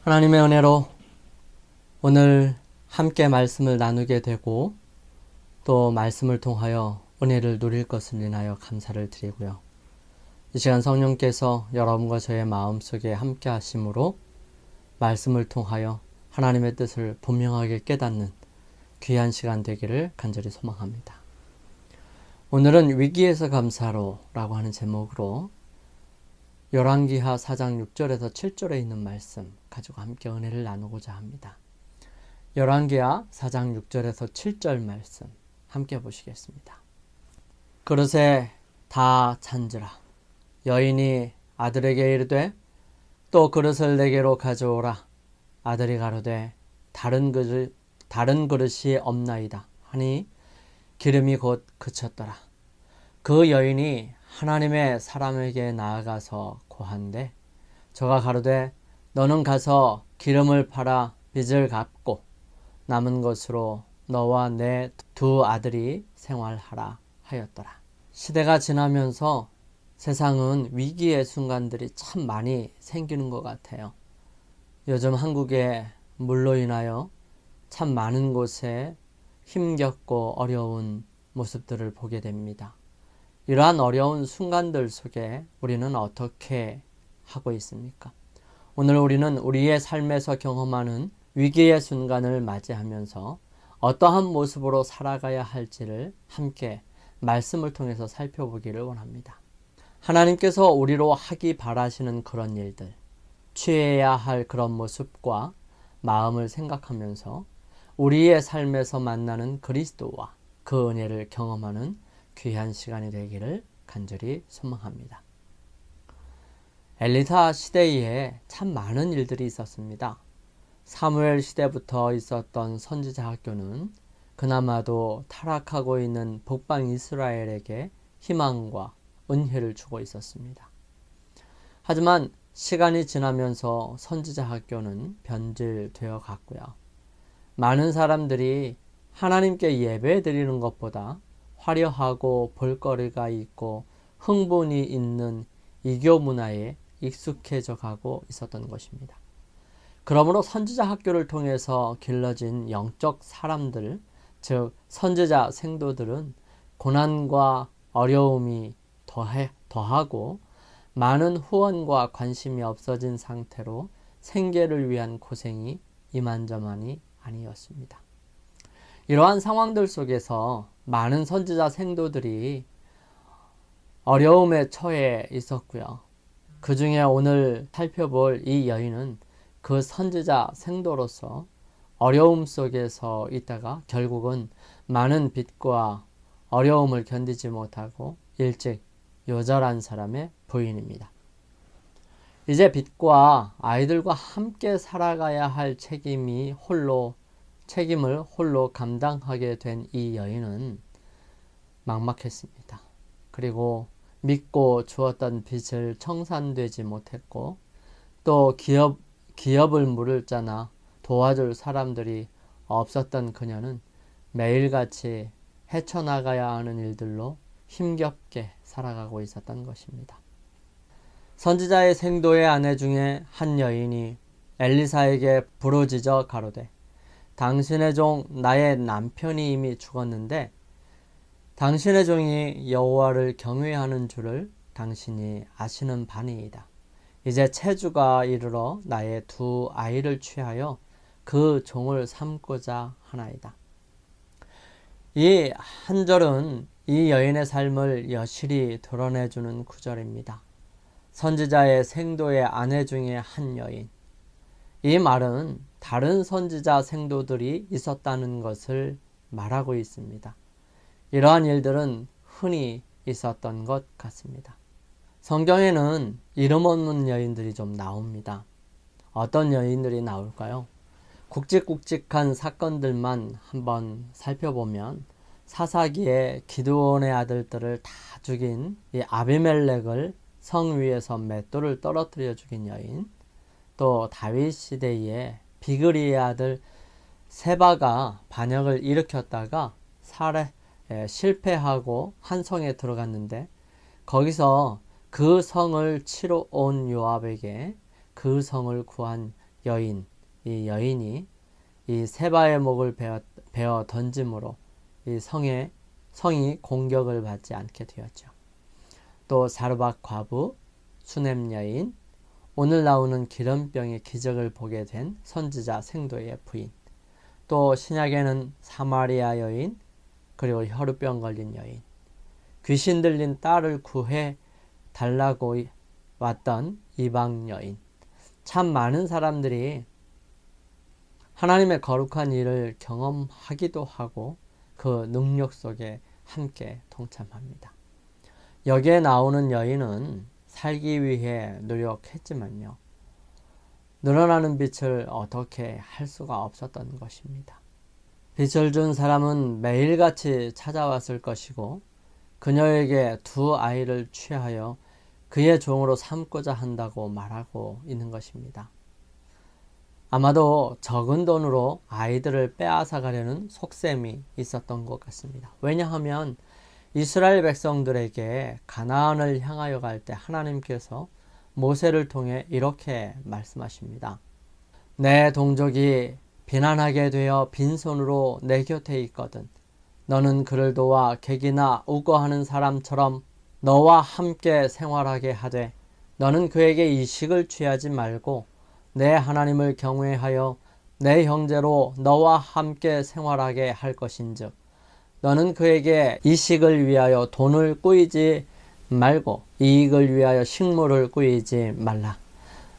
하나님의 은혜로 오늘 함께 말씀을 나누게 되고 또 말씀을 통하여 은혜를 누릴 것을 인하여 감사를 드리고요. 이 시간 성령께서 여러분과 저의 마음속에 함께 하심으로 말씀을 통하여 하나님의 뜻을 분명하게 깨닫는 귀한 시간 되기를 간절히 소망합니다. 오늘은 위기에서 감사로라고 하는 제목으로 열왕기하 4장 6절에서 7절에 있는 말씀 가지고 함께 은혜를 나누고자 합니다. 열왕기하 4장 6절에서 7절 말씀 함께 보시겠습니다. 그릇에 다 찬지라. 여인이 아들에게 이르되 또 그릇을 내게로 가져오라. 아들이 가로되 다른 그릇이 없나이다 하니 기름이 곧 그쳤더라. 그 여인이 하나님의 사람에게 나아가서 고한데 저가 가로되 너는 가서 기름을 팔아 빚을 갚고 남은 것으로 너와 내 두 아들이 생활하라 하였더라. 시대가 지나면서 세상은 위기의 순간들이 참 많이 생기는 것 같아요. 요즘 한국의 물로 인하여 참 많은 곳에 힘겹고 어려운 모습들을 보게 됩니다. 이러한 어려운 순간들 속에 우리는 어떻게 하고 있습니까? 오늘 우리는 우리의 삶에서 경험하는 위기의 순간을 맞이하면서 어떠한 모습으로 살아가야 할지를 함께 말씀을 통해서 살펴보기를 원합니다. 하나님께서 우리로 하기 바라시는 그런 일들, 취해야 할 그런 모습과 마음을 생각하면서 우리의 삶에서 만나는 그리스도와 그 은혜를 경험하는 귀한 시간이 되기를 간절히 소망합니다. 엘리사 시대에 참 많은 일들이 있었습니다. 사무엘 시대부터 있었던 선지자 학교는 그나마도 타락하고 있는 북방 이스라엘에게 희망과 은혜를 주고 있었습니다. 하지만 시간이 지나면서 선지자 학교는 변질되어 갔고요. 많은 사람들이 하나님께 예배 드리는 것보다 화려하고 볼거리가 있고 흥분이 있는 이교 문화에 익숙해져 가고 있었던 것입니다. 그러므로 선지자 학교를 통해서 길러진 영적 사람들, 즉 선지자 생도들은 고난과 어려움이 더하고 많은 후원과 관심이 없어진 상태로 생계를 위한 고생이 이만저만이 아니었습니다. 이러한 상황들 속에서 많은 선지자 생도들이 어려움에 처해 있었고요. 그 중에 오늘 살펴볼 이 여인은 그 선지자 생도로서 어려움 속에서 있다가 결국은 많은 빚과 어려움을 견디지 못하고 일찍 요절한 사람의 부인입니다. 이제 빚과 아이들과 함께 살아가야 할 책임을 홀로 감당하게 된 이 여인은 막막했습니다. 그리고 믿고 주었던 빚을 청산되지 못했고 또 기업을 물을 자나 도와줄 사람들이 없었던 그녀는 매일같이 헤쳐나가야 하는 일들로 힘겹게 살아가고 있었던 것입니다. 선지자의 생도의 아내 중에 한 여인이 엘리사에게 부르짖어 가로되 당신의 종 나의 남편이 이미 죽었는데 당신의 종이 여호와를 경외하는 줄을 당신이 아시는 바니이다. 이제 체주가 이르러 나의 두 아이를 취하여 그 종을 삼고자 하나이다. 이 한 절은 이 여인의 삶을 여실히 드러내주는 구절입니다. 선지자의 생도의 아내 중에 한 여인. 이 말은 다른 선지자 생도들이 있었다는 것을 말하고 있습니다. 이러한 일들은 흔히 있었던 것 같습니다. 성경에는 이름 없는 여인들이 좀 나옵니다. 어떤 여인들이 나올까요? 굵직굵직한 사건들만 한번 살펴보면 사사기에 기드온의 아들들을 다 죽인 이 아비멜렉을 성 위에서 맷돌을 떨어뜨려 죽인 여인, 또 다윗 시대에 비그리의 아들 세바가 반역을 일으켰다가 실패하고 한 성에 들어갔는데 거기서 그 성을 치러 온 요압에게 그 성을 구한 여인, 이 여인이 이 세바의 목을 베어 던짐으로 이 성이 공격을 받지 않게 되었죠. 또 사르밧 과부, 수넴 여인, 오늘 나오는 기름병의 기적을 보게 된 선지자 생도의 부인, 또 신약에는 사마리아 여인, 그리고 혈우병 걸린 여인, 귀신 들린 딸을 구해 달라고 왔던 이방 여인, 참 많은 사람들이 하나님의 거룩한 일을 경험하기도 하고 그 능력 속에 함께 동참합니다. 여기에 나오는 여인은 살기 위해 노력했지만요, 늘어나는 빛을 어떻게 할 수가 없었던 것입니다. 빛을 준 사람은 매일같이 찾아왔을 것이고 그녀에게 두 아이를 취하여 그의 종으로 삼고자 한다고 말하고 있는 것입니다. 아마도 적은 돈으로 아이들을 빼앗아 가려는 속셈이 있었던 것 같습니다. 왜냐하면 이스라엘 백성들에게 가나안을 향하여 갈 때 하나님께서 모세를 통해 이렇게 말씀하십니다. 내 동족이 비난하게 되어 빈손으로 내 곁에 있거든 너는 그를 도와 객이나 우거하는 사람처럼 너와 함께 생활하게 하되 너는 그에게 이식을 취하지 말고 내 하나님을 경외하여 내 형제로 너와 함께 생활하게 할 것인즉 너는 그에게 이식을 위하여 돈을 꾸이지 말고 이익을 위하여 식물을 꾸이지 말라.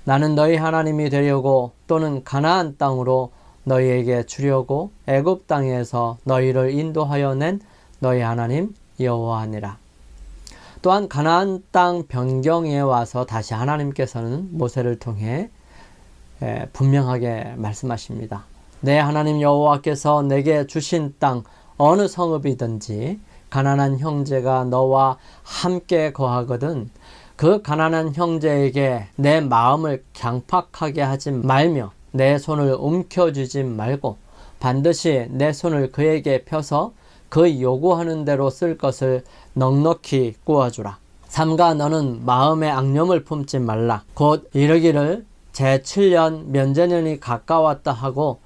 나는 너희 하나님이 되려고 또는 가나안 땅으로 너희에게 주려고 애굽 땅에서 너희를 인도하여 낸 너희 하나님 여호와니라. 또한 가나안 땅 변경에 와서 다시 하나님께서는 모세를 통해 분명하게 말씀하십니다. 내 하나님 여호와께서 내게 주신 땅 어느 성읍이든지 가난한 형제가 너와 함께 거하거든 그 가난한 형제에게 내 마음을 강팍하게 하지 말며 내 손을 움켜쥐지 말고 반드시 내 손을 그에게 펴서 그 요구하는 대로 쓸 것을 넉넉히 구워주라. 삼가 너는 마음에 악념을 품지 말라. 곧 이르기를 제7년 면제년이 가까웠다 하고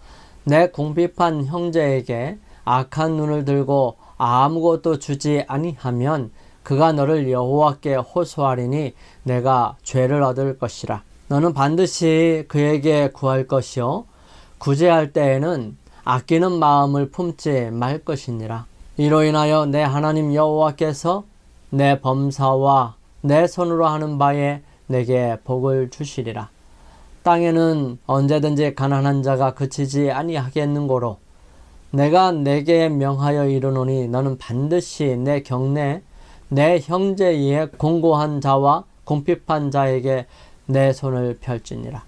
내 궁핍한 형제에게 악한 눈을 들고 아무것도 주지 아니하면 그가 너를 여호와께 호소하리니 내가 죄를 얻을 것이라. 너는 반드시 그에게 구할 것이요 구제할 때에는 아끼는 마음을 품지 말 것이니라. 이로 인하여 내 하나님 여호와께서 내 범사와 내 손으로 하는 바에 내게 복을 주시리라. 땅에는 언제든지 가난한 자가 그치지 아니하겠는고로 내가 내게 명하여 이르노니 너는 반드시 내 경내 내 형제의 공고한 자와 궁핍한 자에게 내 손을 펼지니라.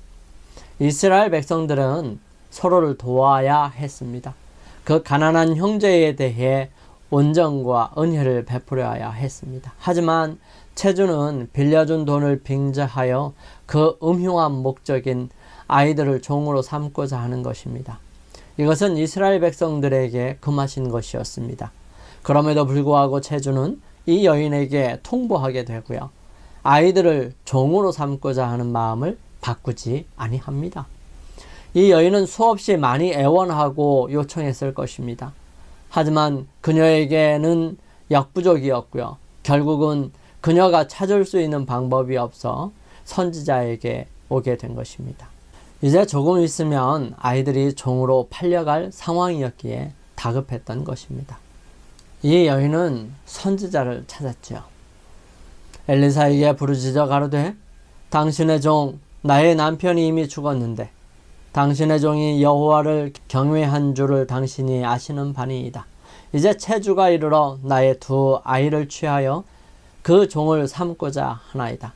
이스라엘 백성들은 서로를 도와야 했습니다. 그 가난한 형제에 대해 온정과 은혜를 베풀어야 했습니다. 하지만 체주는 빌려준 돈을 빙자하여 그 음흉한 목적인 아이들을 종으로 삼고자 하는 것입니다. 이것은 이스라엘 백성들에게 금하신 것이었습니다. 그럼에도 불구하고 체주는 이 여인에게 통보하게 되고요. 아이들을 종으로 삼고자 하는 마음을 바꾸지 아니합니다. 이 여인은 수없이 많이 애원하고 요청했을 것입니다. 하지만 그녀에게는 역부족이었고요. 결국은 그녀가 찾을 수 있는 방법이 없어 선지자에게 오게 된 것입니다. 이제 조금 있으면 아이들이 종으로 팔려갈 상황이었기에 다급했던 것입니다. 이 여인은 선지자를 찾았죠. 엘리사에게 부르짖어 가로되 당신의 종 나의 남편이 이미 죽었는데 당신의 종이 여호와를 경외한 줄을 당신이 아시는 바니이다. 이제 체주가 이르러 나의 두 아이를 취하여 그 종을 삼고자 하나이다.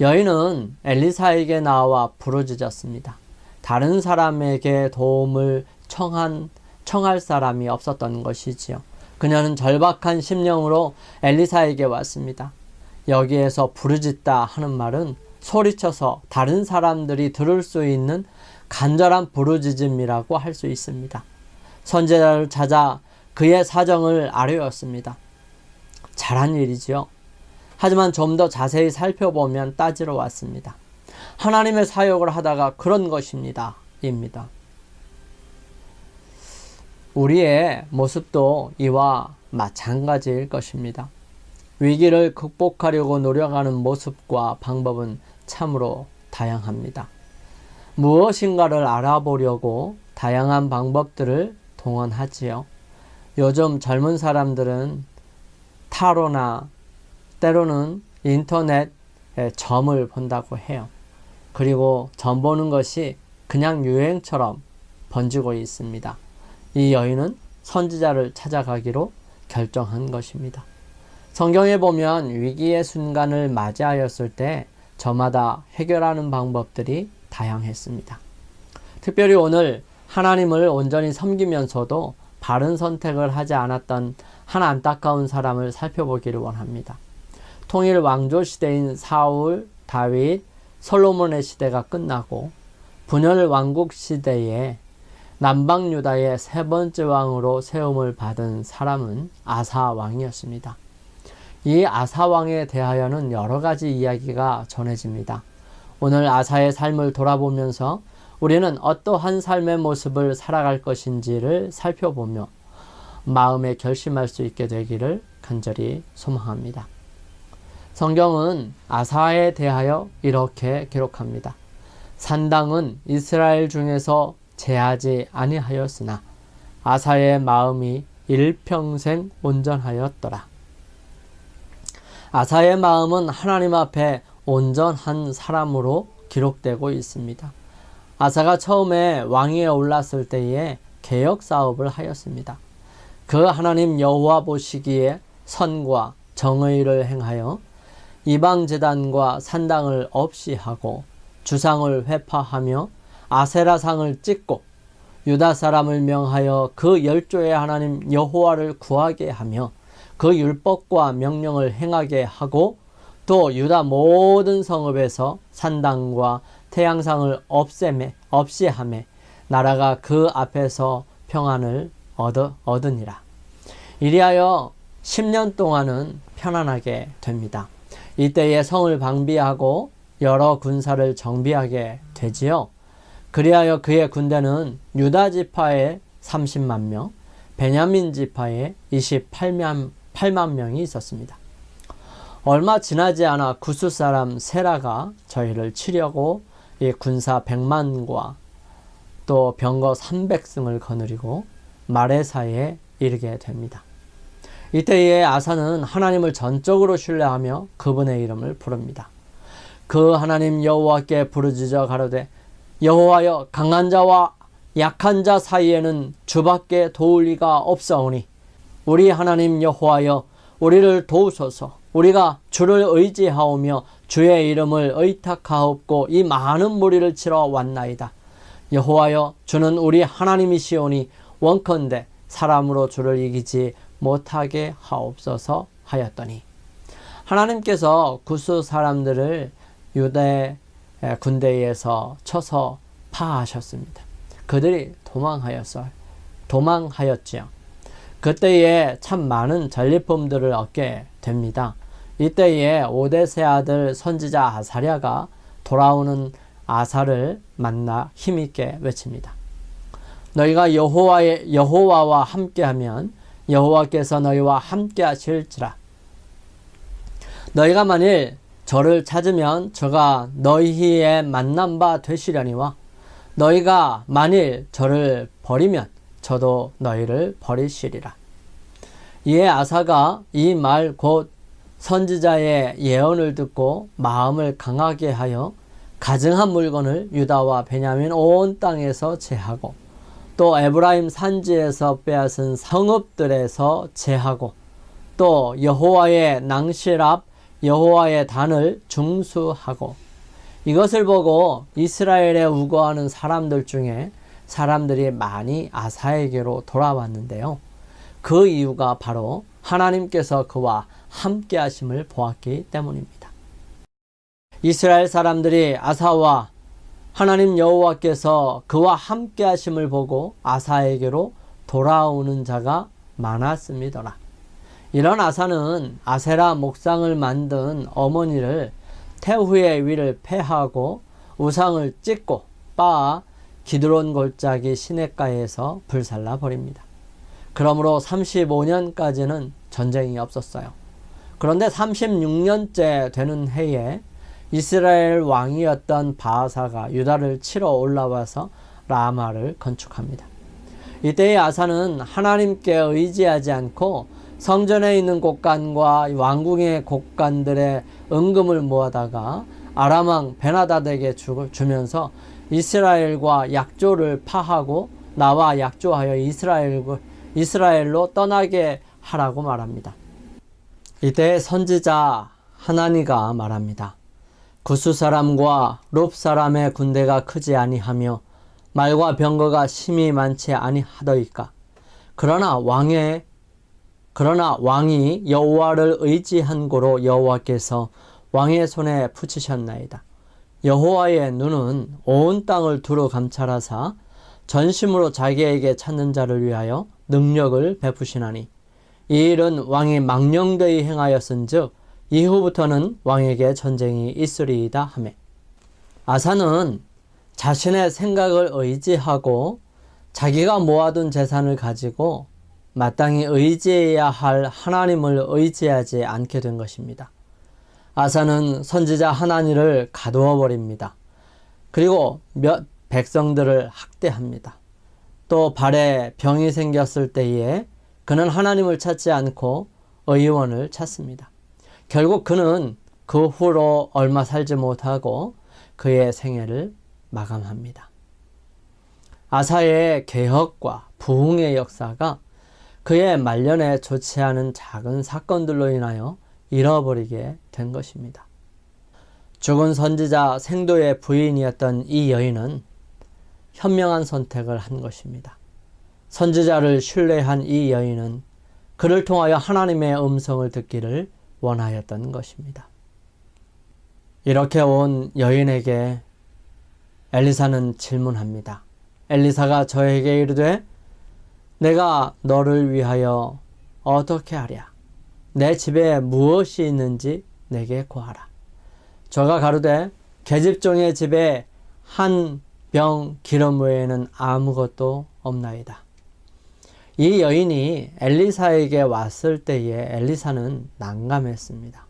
여인은 엘리사에게 나와 부르짖었습니다. 다른 사람에게 도움을 청할 사람이 없었던 것이지요. 그녀는 절박한 심령으로 엘리사에게 왔습니다. 여기에서 부르짖다 하는 말은 소리쳐서 다른 사람들이 들을 수 있는 간절한 부르짖음이라고 할 수 있습니다. 선지자를 찾아 그의 사정을 아뢰었습니다. 잘한 일이지요. 하지만 좀 더 자세히 살펴보면 따지러 왔습니다. 하나님의 사역을 하다가 그런 것입니다. 입니다. 우리의 모습도 이와 마찬가지일 것입니다. 위기를 극복하려고 노력하는 모습과 방법은 참으로 다양합니다. 무엇인가를 알아보려고 다양한 방법들을 동원하지요. 요즘 젊은 사람들은 타로나 때로는 인터넷에 점을 본다고 해요. 그리고 점 보는 것이 그냥 유행처럼 번지고 있습니다. 이 여인은 선지자를 찾아가기로 결정한 것입니다. 성경에 보면 위기의 순간을 맞이하였을 때 저마다 해결하는 방법들이 다양했습니다. 특별히 오늘 하나님을 온전히 섬기면서도 바른 선택을 하지 않았던 한 안타까운 사람을 살펴보기를 원합니다. 통일 왕조 시대인 사울, 다윗, 솔로몬의 시대가 끝나고 분열 왕국 시대에 남방 유다의 세 번째 왕으로 세움을 받은 사람은 아사 왕이었습니다. 이 아사 왕에 대하여는 여러 가지 이야기가 전해집니다. 오늘 아사의 삶을 돌아보면서 우리는 어떠한 삶의 모습을 살아갈 것인지를 살펴보며 마음에 결심할 수 있게 되기를 간절히 소망합니다. 성경은 아사에 대하여 이렇게 기록합니다. 산당은 이스라엘 중에서 제하지 아니하였으나 아사의 마음이 일평생 온전하였더라. 아사의 마음은 하나님 앞에 온전한 사람으로 기록되고 있습니다. 아사가 처음에 왕위에 올랐을 때에 개혁 사업을 하였습니다. 그 하나님 여호와 보시기에 선과 정의를 행하여 이방 제단과 산당을 없이 하고 주상을 회파하며 아세라상을 찍고 유다 사람을 명하여 그 열조의 하나님 여호와를 구하게 하며 그 율법과 명령을 행하게 하고 또 유다 모든 성읍에서 산당과 태양상을 없이 하매 나라가 그 앞에서 평안을 얻으니라. 이리하여 10년 동안은 편안하게 됩니다. 이때에 성을 방비하고 여러 군사를 정비하게 되지요. 그리하여 그의 군대는 유다 지파에 30만 명, 베냐민 지파에 28만 명이 있었습니다. 얼마 지나지 않아 구스 사람 세라가 저희를 치려고 이 군사 100만과 또 병거 300승을 거느리고 마레사에 이르게 됩니다. 이때에 아사는 하나님을 전적으로 신뢰하며 그분의 이름을 부릅니다. 그 하나님 여호와께 부르짖어 가로되 여호와여, 강한 자와 약한 자 사이에는 주밖에 도울 리가 없사오니 우리 하나님 여호와여, 우리를 도우소서. 우리가 주를 의지하오며 주의 이름을 의탁하옵고 이 많은 무리를 치러 왔나이다. 여호와여, 주는 우리 하나님이시오니 원컨대 사람으로 주를 이기지 못하게 하옵소서 하였더니, 하나님께서 구스 사람들을 유대 군대에서 쳐서 파하셨습니다. 그들이 도망하였지요. 그때에 참 많은 전리품들을 얻게 됩니다. 이때에 오데세 아들 선지자 아사랴가 돌아오는 아사를 만나 힘있게 외칩니다. 너희가 여호와와 함께하면 여호와께서 너희와 함께하실지라. 너희가 만일 저를 찾으면 저가 너희의 만난 바 되시려니와 너희가 만일 저를 버리면 저도 너희를 버리시리라. 이에 아사가 이 말 곧 선지자의 예언을 듣고 마음을 강하게 하여 가증한 물건을 유다와 베냐민 온 땅에서 제하고 또 에브라임 산지에서 빼앗은 성읍들에서 제하고 또 여호와의 낭실 앞 여호와의 단을 중수하고, 이것을 보고 이스라엘에 우거하는 사람들 중에 사람들이 많이 아사에게로 돌아왔는데요. 그 이유가 바로 하나님께서 그와 함께 하심을 보았기 때문입니다. 이스라엘 사람들이 아사와 하나님 여호와께서 그와 함께 하심을 보고 아사에게로 돌아오는 자가 많았습니다. 이런 아사는 아세라 목상을 만든 어머니를 태후의 위를 폐하고 우상을 찢고 빻아 기드론 골짜기 시냇가에서 불살라 버립니다. 그러므로 35년까지는 전쟁이 없었어요. 그런데 36년째 되는 해에 이스라엘 왕이었던 바아사가 유다를 치러 올라와서 라마를 건축합니다. 이때의 아사는 하나님께 의지하지 않고 성전에 있는 곡간과 왕궁의 곡간들의 은금을 모아다가 아람 왕 베나다덱에게 주면서 이스라엘과 약조를 파하고 나와 약조하여 이스라엘로 떠나게 하라고 말합니다. 이때 선지자 하나니가 말합니다. 구스 사람과 룹 사람의 군대가 크지 아니하며 말과 병거가 심히 많지 아니하더이까. 그러나 왕이 여호와를 의지한 고로 여호와께서 왕의 손에 붙이셨나이다. 여호와의 눈은 온 땅을 두루 감찰하사 전심으로 자기에게 찾는 자를 위하여 능력을 베푸시나니 이 일은 왕이 망령되이 행하였은즉 이후부터는 왕에게 전쟁이 있으리이다 하매. 아사는 자신의 생각을 의지하고 자기가 모아둔 재산을 가지고 마땅히 의지해야 할 하나님을 의지하지 않게 된 것입니다. 아사는 선지자 하나니를 가두어 버립니다. 그리고 백성들을 학대합니다. 또 발에 병이 생겼을 때에 그는 하나님을 찾지 않고 의원을 찾습니다. 결국 그는 그 후로 얼마 살지 못하고 그의 생애를 마감합니다. 아사의 개혁과 부흥의 역사가 그의 말년에 좋지 않은 작은 사건들로 인하여 잃어버리게 된 것입니다. 죽은 선지자 생도의 부인이었던 이 여인은 현명한 선택을 한 것입니다. 선지자를 신뢰한 이 여인은 그를 통하여 하나님의 음성을 듣기를 원하였던 것입니다. 이렇게 온 여인에게 엘리사는 질문합니다. 엘리사가 저에게 이르되 내가 너를 위하여 어떻게 하랴? 내 집에 무엇이 있는지 내게 구하라. 저가 가로되 계집종의 집에 한 병 기름 외에는 아무것도 없나이다. 이 여인이 엘리사에게 왔을 때에 엘리사는 난감했습니다.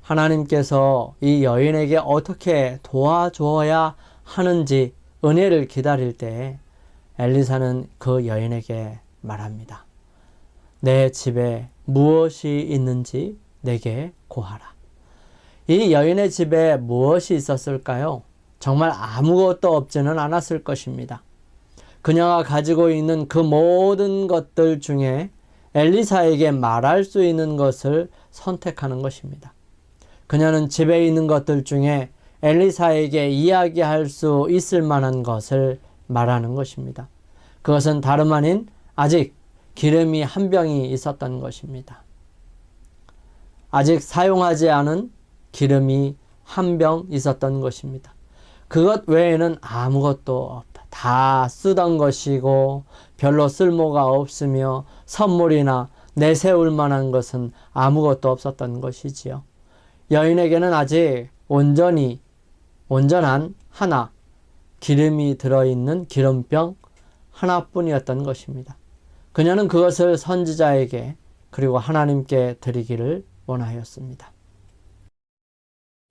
하나님께서 이 여인에게 어떻게 도와줘야 하는지 은혜를 기다릴 때 엘리사는 그 여인에게 말합니다. 내 집에 무엇이 있는지 내게 고하라. 이 여인의 집에 무엇이 있었을까요? 정말 아무것도 없지는 않았을 것입니다. 그녀가 가지고 있는 그 모든 것들 중에 엘리사에게 말할 수 있는 것을 선택하는 것입니다. 그녀는 집에 있는 것들 중에 엘리사에게 이야기할 수 있을 만한 것을 말하는 것입니다. 그것은 다름 아닌 아직 기름이 한 병이 있었던 것입니다. 아직 사용하지 않은 기름이 한 병 있었던 것입니다. 그것 외에는 아무것도 없다. 다 쓰던 것이고 별로 쓸모가 없으며 선물이나 내세울 만한 것은 아무것도 없었던 것이지요. 여인에게는 아직 온전한 하나 기름이 들어있는 기름병 하나뿐이었던 것입니다. 그녀는 그것을 선지자에게 그리고 하나님께 드리기를 원하였습니다.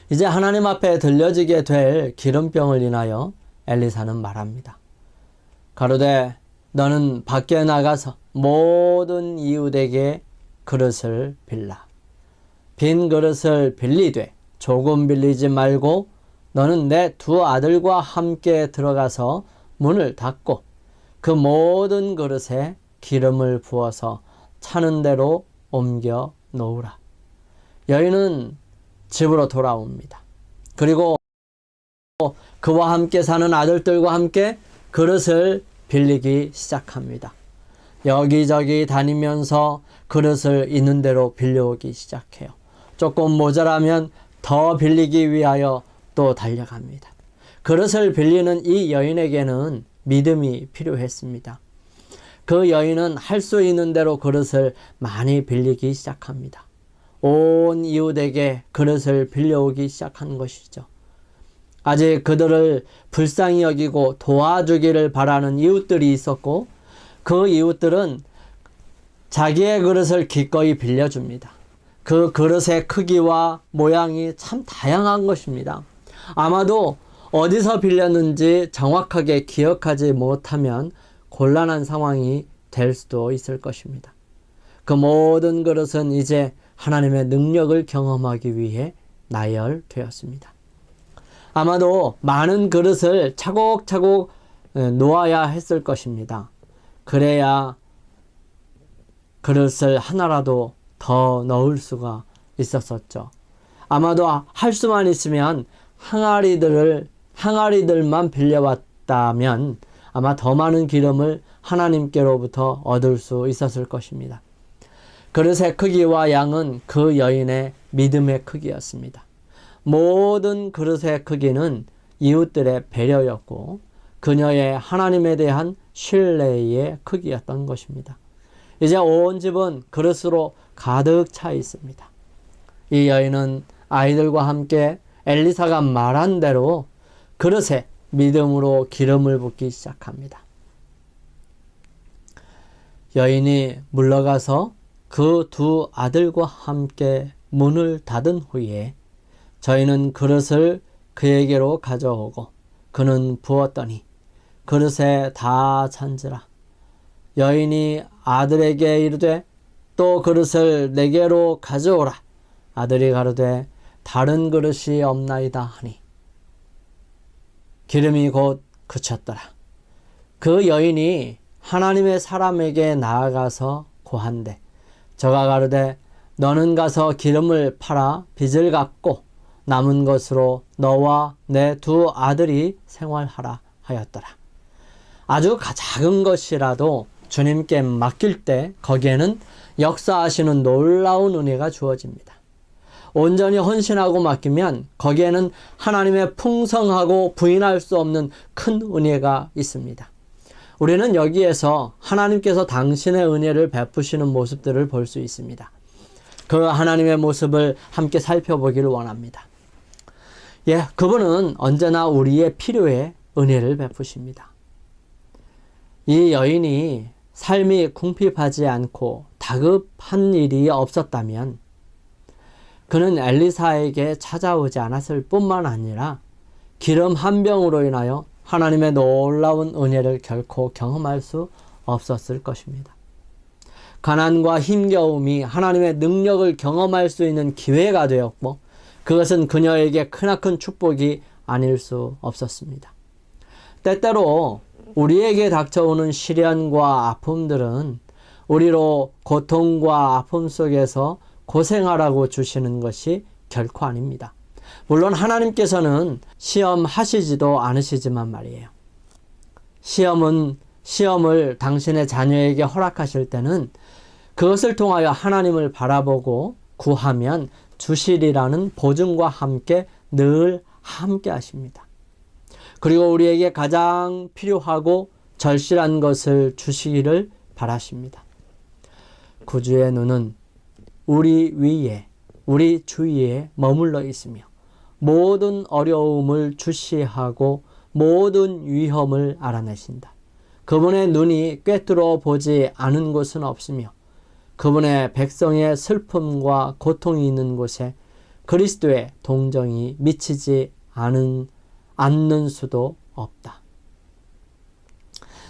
이제 하나님 앞에 들려지게 될 기름병을 인하여 엘리사는 말합니다. 가로되 너는 밖에 나가서 모든 이웃에게 그릇을 빌라. 빈 그릇을 빌리되 조금 빌리지 말고 너는 내 두 아들과 함께 들어가서 문을 닫고 그 모든 그릇에 기름을 부어서 차는 대로 옮겨 놓으라. 여인은 집으로 돌아옵니다. 그리고 그와 함께 사는 아들들과 함께 그릇을 빌리기 시작합니다. 여기저기 다니면서 그릇을 있는 대로 빌려오기 시작해요. 조금 모자라면 더 빌리기 위하여 또 달려갑니다. 그릇을 빌리는 이 여인에게는 믿음이 필요했습니다. 그 여인은 할 수 있는 대로 그릇을 많이 빌리기 시작합니다. 온 이웃에게 그릇을 빌려오기 시작한 것이죠. 아직 그들을 불쌍히 여기고 도와주기를 바라는 이웃들이 있었고, 그 이웃들은 자기의 그릇을 기꺼이 빌려줍니다. 그 그릇의 크기와 모양이 참 다양한 것입니다. 아마도 어디서 빌렸는지 정확하게 기억하지 못하면 곤란한 상황이 될 수도 있을 것입니다. 그 모든 그릇은 이제 하나님의 능력을 경험하기 위해 나열되었습니다. 아마도 많은 그릇을 차곡차곡 놓아야 했을 것입니다. 그래야 그릇을 하나라도 더 넣을 수가 있었었죠. 아마도 할 수만 있으면 항아리들만 빌려왔다면 아마 더 많은 기름을 하나님께로부터 얻을 수 있었을 것입니다. 그릇의 크기와 양은 그 여인의 믿음의 크기였습니다. 모든 그릇의 크기는 이웃들의 배려였고 그녀의 하나님에 대한 신뢰의 크기였던 것입니다. 이제 온 집은 그릇으로 가득 차 있습니다. 이 여인은 아이들과 함께 엘리사가 말한 대로 그릇에 믿음으로 기름을 붓기 시작합니다. 여인이 물러가서 그 두 아들과 함께 문을 닫은 후에 저희는 그릇을 그에게로 가져오고 그는 부었더니 그릇에 다 찬지라. 여인이 아들에게 이르되 또 그릇을 내게로 가져오라. 아들이 가로되 다른 그릇이 없나이다 하니 기름이 곧 그쳤더라. 그 여인이 하나님의 사람에게 나아가서 고한대 저가 가로되 너는 가서 기름을 팔아 빚을 갚고 남은 것으로 너와 내 두 아들이 생활하라 하였더라. 아주 작은 것이라도 주님께 맡길 때 거기에는 역사하시는 놀라운 은혜가 주어집니다. 온전히 헌신하고 맡기면 거기에는 하나님의 풍성하고 부인할 수 없는 큰 은혜가 있습니다. 우리는 여기에서 하나님께서 당신의 은혜를 베푸시는 모습들을 볼 수 있습니다. 그 하나님의 모습을 함께 살펴보기를 원합니다. 그분은 언제나 우리의 필요에 은혜를 베푸십니다. 이 여인이 삶이 궁핍하지 않고 다급한 일이 없었다면 그는 엘리사에게 찾아오지 않았을 뿐만 아니라 기름 한 병으로 인하여 하나님의 놀라운 은혜를 결코 경험할 수 없었을 것입니다. 가난과 힘겨움이 하나님의 능력을 경험할 수 있는 기회가 되었고 그것은 그녀에게 크나큰 축복이 아닐 수 없었습니다. 때때로 우리에게 닥쳐오는 시련과 아픔들은 우리로 고통과 아픔 속에서 고생하라고 주시는 것이 결코 아닙니다. 물론 하나님께서는 시험하시지도 않으시지만 말이에요. 시험을 당신의 자녀에게 허락하실 때는 그것을 통하여 하나님을 바라보고 구하면 주시리라는 보증과 함께 늘 함께 하십니다. 그리고 우리에게 가장 필요하고 절실한 것을 주시기를 바라십니다. 구주의 눈은 우리 위에, 우리 주위에 머물러 있으며 모든 어려움을 주시하고 모든 위험을 알아내신다. 그분의 눈이 꿰뚫어 보지 않은 곳은 없으며 그분의 백성의 슬픔과 고통이 있는 곳에 그리스도의 동정이 미치지 않는 수도 없다.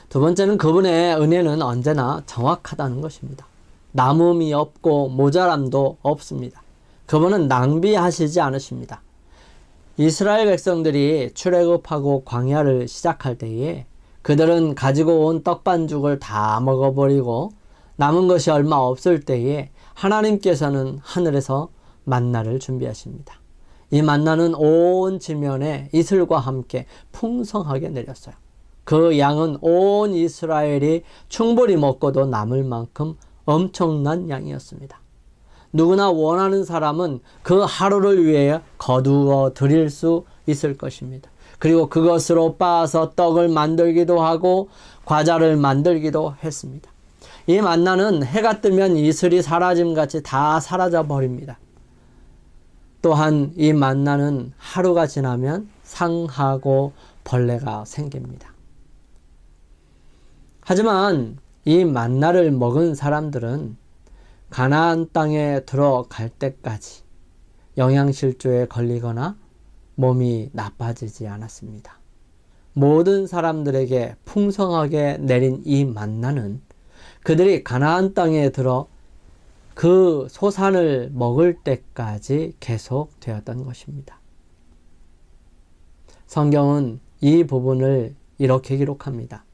두 번째는 그분의 은혜는 언제나 정확하다는 것입니다. 남음이 없고 모자람도 없습니다. 그분은 낭비하시지 않으십니다. 이스라엘 백성들이 출애굽하고 광야를 시작할 때에 그들은 가지고 온 떡반죽을 다 먹어버리고 남은 것이 얼마 없을 때에 하나님께서는 하늘에서 만나를 준비하십니다. 이 만나는 온 지면에 이슬과 함께 풍성하게 내렸어요. 그 양은 온 이스라엘이 충분히 먹고도 남을 만큼 엄청난 양이었습니다. 누구나 원하는 사람은 그 하루를 위해 거두어 드릴 수 있을 것입니다. 그리고 그것으로 빻아서 떡을 만들기도 하고 과자를 만들기도 했습니다. 이 만나는 해가 뜨면 이슬이 사라짐같이 다 사라져 버립니다. 또한 이 만나는 하루가 지나면 상하고 벌레가 생깁니다. 하지만 이 만나를 먹은 사람들은 가나안 땅에 들어갈 때까지 영양실조에 걸리거나 몸이 나빠지지 않았습니다. 모든 사람들에게 풍성하게 내린 이 만나는 그들이 가나안 땅에 들어 그 소산을 먹을 때까지 계속되었던 것입니다. 성경은 이 부분을 이렇게 기록합니다.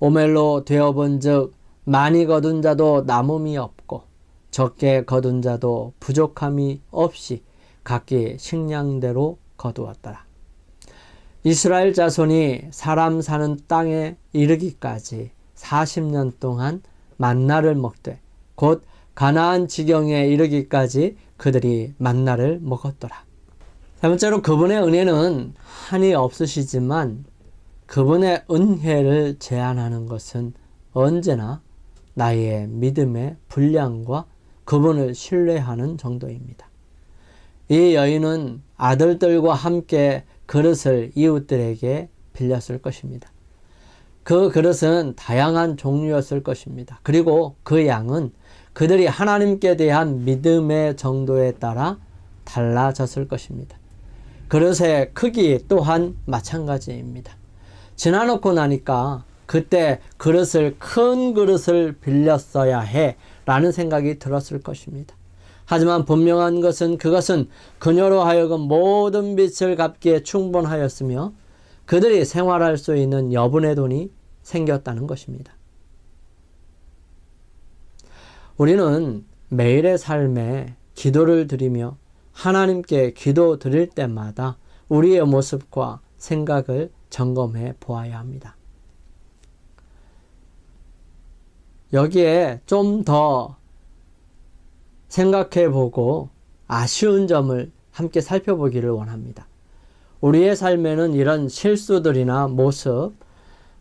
오멜로 되어본 즉 많이 거둔 자도 남음이 없고 적게 거둔 자도 부족함이 없이 각기 식량대로 거두었더라. 이스라엘 자손이 사람 사는 땅에 이르기까지 40년 동안 만나를 먹되 곧 가나안 지경에 이르기까지 그들이 만나를 먹었더라. 세 번째로 그분의 은혜는 한이 없으시지만 그분의 은혜를 제한하는 것은 언제나 나의 믿음의 분량과 그분을 신뢰하는 정도입니다. 이 여인은 아들들과 함께 그릇을 이웃들에게 빌렸을 것입니다. 그 그릇은 다양한 종류였을 것입니다. 그리고 그 양은 그들이 하나님께 대한 믿음의 정도에 따라 달라졌을 것입니다. 그릇의 크기 또한 마찬가지입니다. 지나놓고 나니까 그때 큰 그릇을 빌렸어야 해 라는 생각이 들었을 것입니다. 하지만 분명한 것은 그것은 그녀로 하여금 모든 빚을 갚기에 충분하였으며 그들이 생활할 수 있는 여분의 돈이 생겼다는 것입니다. 우리는 매일의 삶에 기도를 드리며 하나님께 기도 드릴 때마다 우리의 모습과 생각을 점검해 보아야 합니다. 여기에 좀 더 생각해 보고 아쉬운 점을 함께 살펴보기를 원합니다. 우리의 삶에는 이런 실수들이나 모습,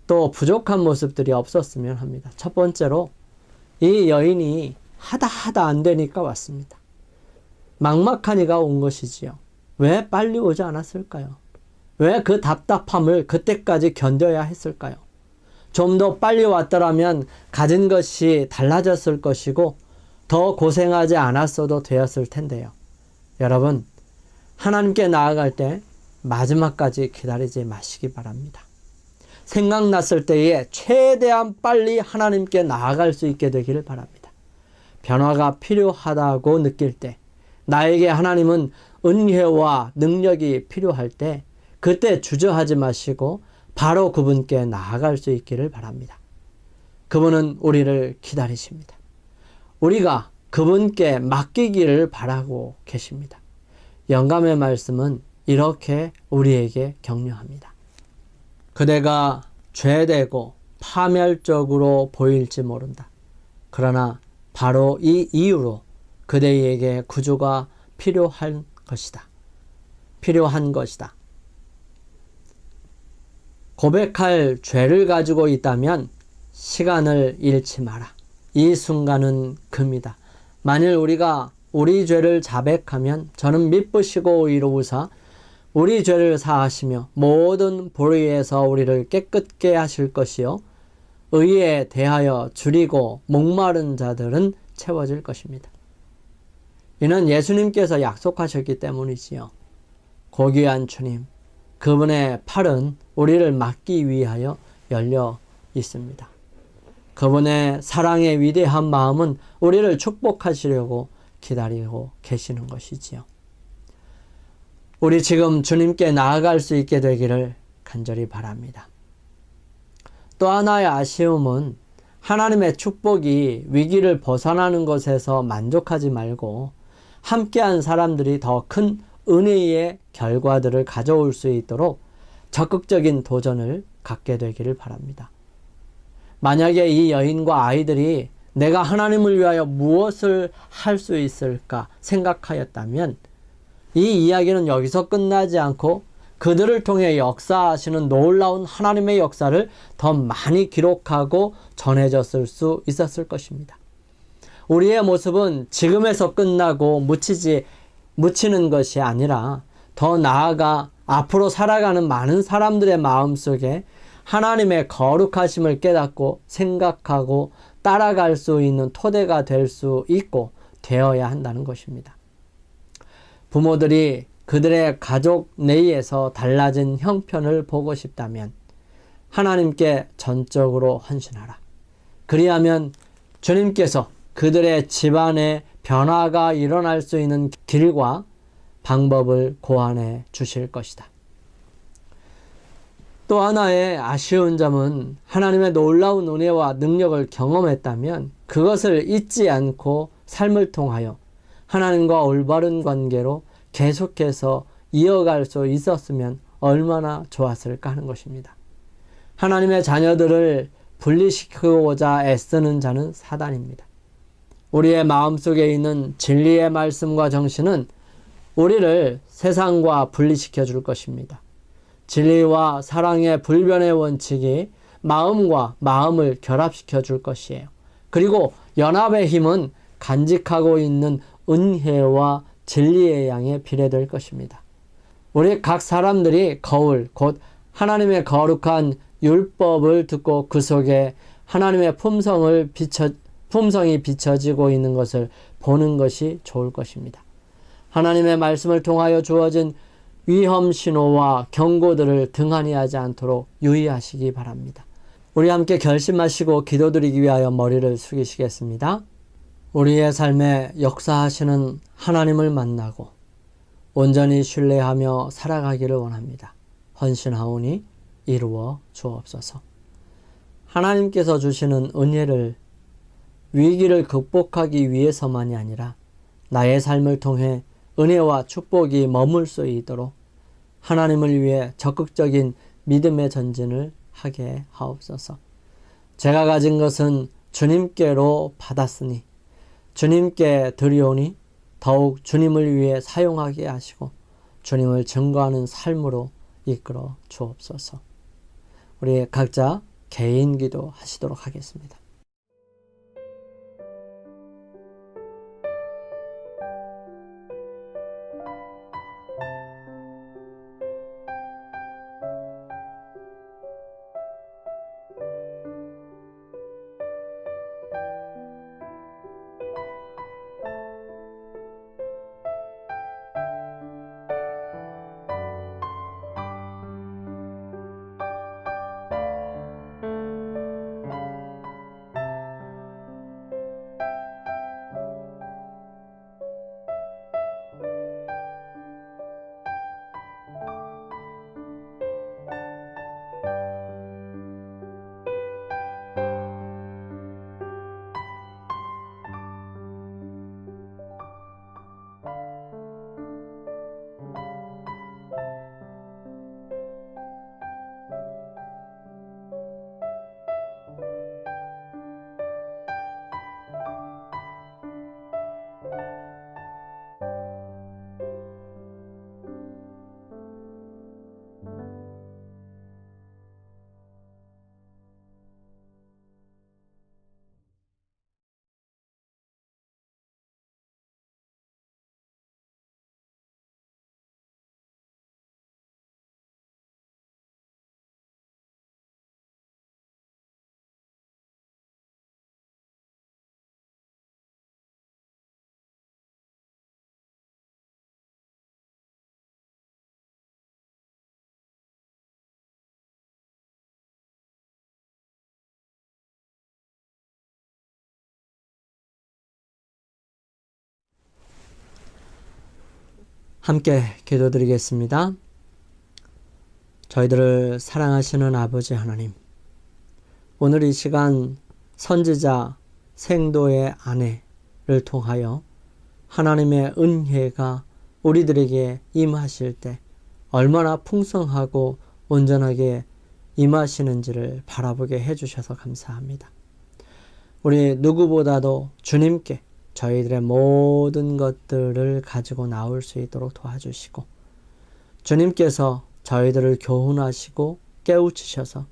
또 부족한 모습들이 없었으면 합니다. 첫 번째로 이 여인이 하다 안 되니까 왔습니다. 막막하니까 온 것이지요. 왜 빨리 오지 않았을까요? 왜 그 답답함을 그때까지 견뎌야 했을까요? 좀 더 빨리 왔더라면 가진 것이 달라졌을 것이고 더 고생하지 않았어도 되었을 텐데요. 여러분, 하나님께 나아갈 때 마지막까지 기다리지 마시기 바랍니다. 생각났을 때에 최대한 빨리 하나님께 나아갈 수 있게 되기를 바랍니다. 변화가 필요하다고 느낄 때, 나에게 하나님은 은혜와 능력이 필요할 때 그때 주저하지 마시고 바로 그분께 나아갈 수 있기를 바랍니다. 그분은 우리를 기다리십니다. 우리가 그분께 맡기기를 바라고 계십니다. 영감의 말씀은 이렇게 우리에게 격려합니다. 그대가 죄되고 파멸적으로 보일지 모른다. 그러나 바로 이 이유로 그대에게 구주가 필요한 것이다. 고백할 죄를 가지고 있다면 시간을 잃지 마라. 이 순간은 금이다. 만일 우리가 우리 죄를 자백하면 저는 미쁘시고 의로우사 우리 죄를 사하시며 모든 불의에서 우리를 깨끗게 하실 것이요 의에 대하여 줄이고 목마른 자들은 채워질 것입니다. 이는 예수님께서 약속하셨기 때문이지요. 고귀한 주님, 그분의 팔은 우리를 막기 위하여 열려 있습니다. 그분의 사랑의 위대한 마음은 우리를 축복하시려고 기다리고 계시는 것이지요. 우리 지금 주님께 나아갈 수 있게 되기를 간절히 바랍니다. 또 하나의 아쉬움은 하나님의 축복이 위기를 벗어나는 것에서 만족하지 말고 함께한 사람들이 더 큰 은혜의 결과들을 가져올 수 있도록 적극적인 도전을 갖게 되기를 바랍니다. 만약에 이 여인과 아이들이 내가 하나님을 위하여 무엇을 할 수 있을까 생각하였다면 이 이야기는 여기서 끝나지 않고 그들을 통해 역사하시는 놀라운 하나님의 역사를 더 많이 기록하고 전해졌을 수 있었을 것입니다. 우리의 모습은 지금에서 끝나고 묻히는 것이 아니라 더 나아가 앞으로 살아가는 많은 사람들의 마음속에 하나님의 거룩하심을 깨닫고 생각하고 따라갈 수 있는 토대가 될 수 있고 되어야 한다는 것입니다. 부모들이 그들의 가족 내에서 달라진 형편을 보고 싶다면 하나님께 전적으로 헌신하라. 그리하면 주님께서 그들의 집안에 변화가 일어날 수 있는 길과 방법을 고안해 주실 것이다. 또 하나의 아쉬운 점은 하나님의 놀라운 은혜와 능력을 경험했다면 그것을 잊지 않고 삶을 통하여 하나님과 올바른 관계로 계속해서 이어갈 수 있었으면 얼마나 좋았을까 하는 것입니다. 하나님의 자녀들을 분리시키고자 애쓰는 자는 사단입니다. 우리의 마음속에 있는 진리의 말씀과 정신은 우리를 세상과 분리시켜 줄 것입니다. 진리와 사랑의 불변의 원칙이 마음과 마음을 결합시켜 줄 것이에요. 그리고 연합의 힘은 간직하고 있는 은혜와 진리의 양에 비례될 것입니다. 우리 각 사람들이 거울, 곧 하나님의 거룩한 율법을 듣고 그 속에 하나님의 품성이 비춰지고 있는 것을 보는 것이 좋을 것입니다. 하나님의 말씀을 통하여 주어진 위험 신호와 경고들을 등한히 하지 않도록 유의하시기 바랍니다. 우리 함께 결심하시고 기도드리기 위하여 머리를 숙이시겠습니다. 우리의 삶에 역사하시는 하나님을 만나고 온전히 신뢰하며 살아가기를 원합니다. 헌신하오니 이루어 주옵소서. 하나님께서 주시는 은혜를 위기를 극복하기 위해서만이 아니라 나의 삶을 통해 은혜와 축복이 머물 수 있도록 하나님을 위해 적극적인 믿음의 전진을 하게 하옵소서. 제가 가진 것은 주님께로 받았으니 주님께 드리오니 더욱 주님을 위해 사용하게 하시고 주님을 증거하는 삶으로 이끌어 주옵소서. 우리 각자 개인 기도 하시도록 하겠습니다. 함께 기도드리겠습니다. 저희들을 사랑하시는 아버지 하나님, 오늘 이 시간 선지자 생도의 아내를 통하여 하나님의 은혜가 우리들에게 임하실 때 얼마나 풍성하고 온전하게 임하시는지를 바라보게 해주셔서 감사합니다. 우리 누구보다도 주님께 저희들의 모든 것들을 가지고 나올 수 있도록 도와주시고 주님께서 저희들을 교훈하시고 깨우치셔서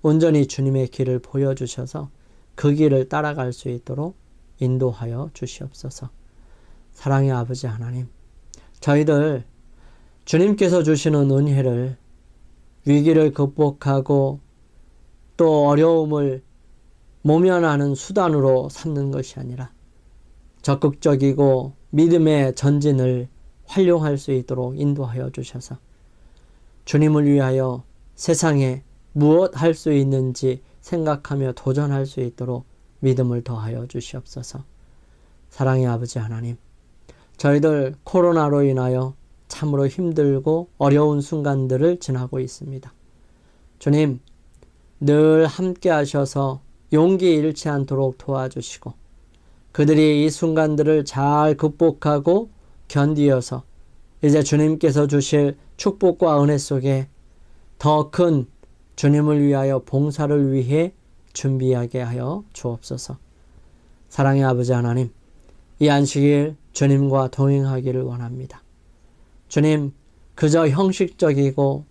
온전히 주님의 길을 보여주셔서 그 길을 따라갈 수 있도록 인도하여 주시옵소서. 사랑의 아버지 하나님, 저희들 주님께서 주시는 은혜를 위기를 극복하고 또 어려움을 모면하는 수단으로 삼는 것이 아니라 적극적이고 믿음의 전진을 활용할 수 있도록 인도하여 주셔서 주님을 위하여 세상에 무엇 할 수 있는지 생각하며 도전할 수 있도록 믿음을 더하여 주시옵소서. 사랑의 아버지 하나님, 저희들 코로나로 인하여 참으로 힘들고 어려운 순간들을 지나고 있습니다. 주님, 늘 함께 하셔서 용기 잃지 않도록 도와주시고 그들이 이 순간들을 잘 극복하고 견디어서 이제 주님께서 주실 축복과 은혜 속에 더 큰 주님을 위하여 봉사를 위해 준비하게 하여 주옵소서. 사랑의 아버지 하나님, 이 안식일 주님과 동행하기를 원합니다. 주님, 그저 형식적이고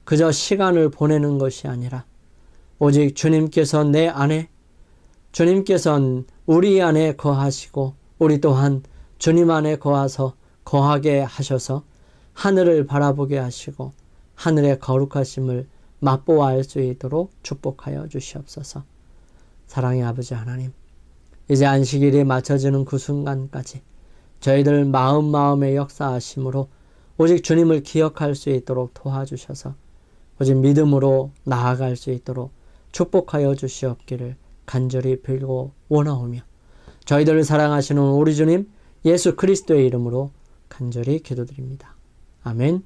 그저 시간을 보내는 것이 아니라 오직 주님께서 내 안에, 주님께서는 우리 안에 거하시고 우리 또한 주님 안에 거하게 하셔서 하늘을 바라보게 하시고 하늘의 거룩하심을 맛보아할 수 있도록 축복하여 주시옵소서. 사랑의 아버지 하나님, 이제 안식일이 맞춰지는 그 순간까지 저희들 마음의 역사하심으로 오직 주님을 기억할 수 있도록 도와주셔서 오직 믿음으로 나아갈 수 있도록 축복하여 주시옵기를 간절히 빌고 원하오며 저희들을 사랑하시는 우리 주님 예수 그리스도의 이름으로 간절히 기도드립니다. 아멘.